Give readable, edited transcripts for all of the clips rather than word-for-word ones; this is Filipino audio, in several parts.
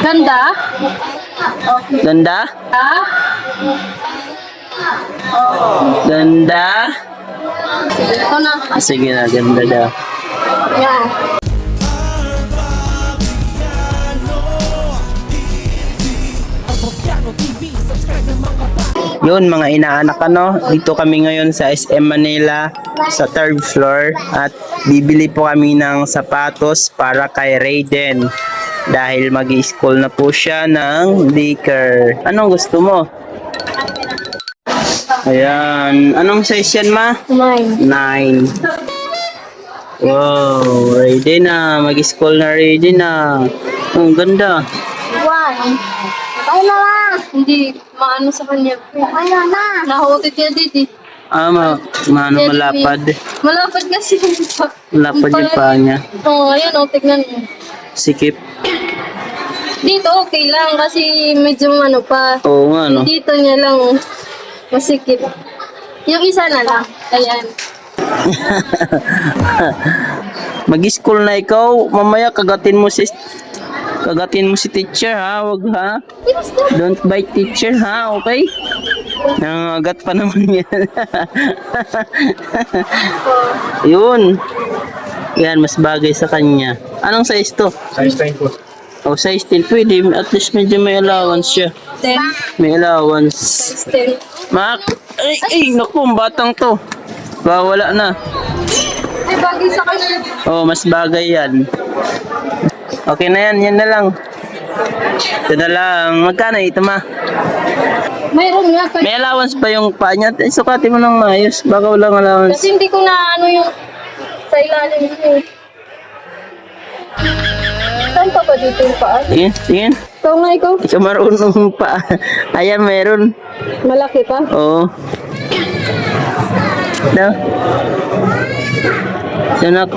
Ganda? Ganda? Ah? Ganda? Ito na. Sige na, ganda daw. Yan. Yun mga inaanak ano, dito kami ngayon sa SM Manila sa 3rd floor at bibili po kami ng sapatos para kay Raiden dahil mag-i-school na po siya ng daycare. Anong gusto mo? Ayan, anong size yan ma? 9. 9. Wow, Raiden na, mag-i-school na Raiden na. Ang ganda. 1. Ay na lang. Hindi maano sa kanya. Ay na. Nahutit niya dito. Mano malapad. Malapad kasi. Malapad yung paa niya. Oo, ayan o, tignan mo. Sikip. Dito okay lang kasi medyo ano pa. Oo nga no. Dito niya lang masikip. Yung isa na lang. Ayan. Mag-school na ikaw, mamaya kagatin mo si teacher ha, wag ha. Don't bite teacher ha, okay? Nangagat pa naman yan. Yun. Yan, mas bagay sa kanya. Anong size to? Size 10 po. Oh, size 10. Pwede, at least medyo may allowance siya. 10. May allowance. 10. Mak, ay, naku, batang to. Wala na. Ay, bagay sa kanya. Oh, mas bagay yan. Okay na yan, yan na lang. Ito na lang. Magkano ito ma? Mayroon nga. May allowance pa yung paa niya? Sukatin mo ng maayos. Baka walang allowance. Kasi hindi ko na ano yung sa ilalim niya. Saan pa ba dito yung paa? Tingin, tingin. Ikaw nga, ikaw. Ikaw marunong pa. Ayan, meron. Malaki pa. Oo. No? Sanak.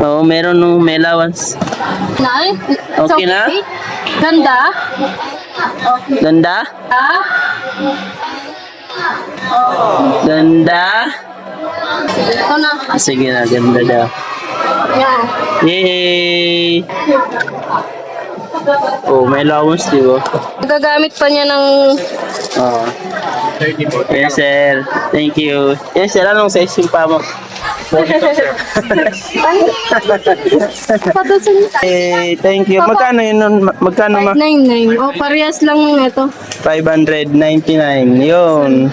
Oo, meron nung may allowance. Nay? Okay na? Ganda? Ganda? Ah? Ganda? Ito na. Sige na, ganda daw. Yan. Yay! Oh, may allowance, di ba? Gagamit pa niya ng... Oo. 30 po. Yes, sir. Thank you. Yes, sir. Anong size yung paa mo? Patusin. Thank you. Magkano yun nun? Magkano ma? 599. O, parehas lang ito. 599. Yun.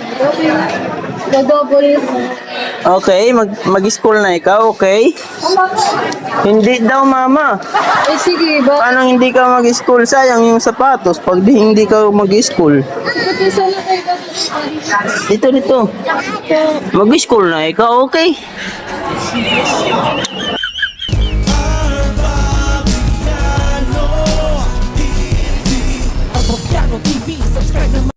Double. Okay, mag-school na ikaw, okay? Hindi daw, mama. Eh, sige ba? Paano hindi ka mag-school? Sayang yung sapatos pag hindi ka mag-school. Patusin na kayo. Dito. Mag-school na ikaw, okay?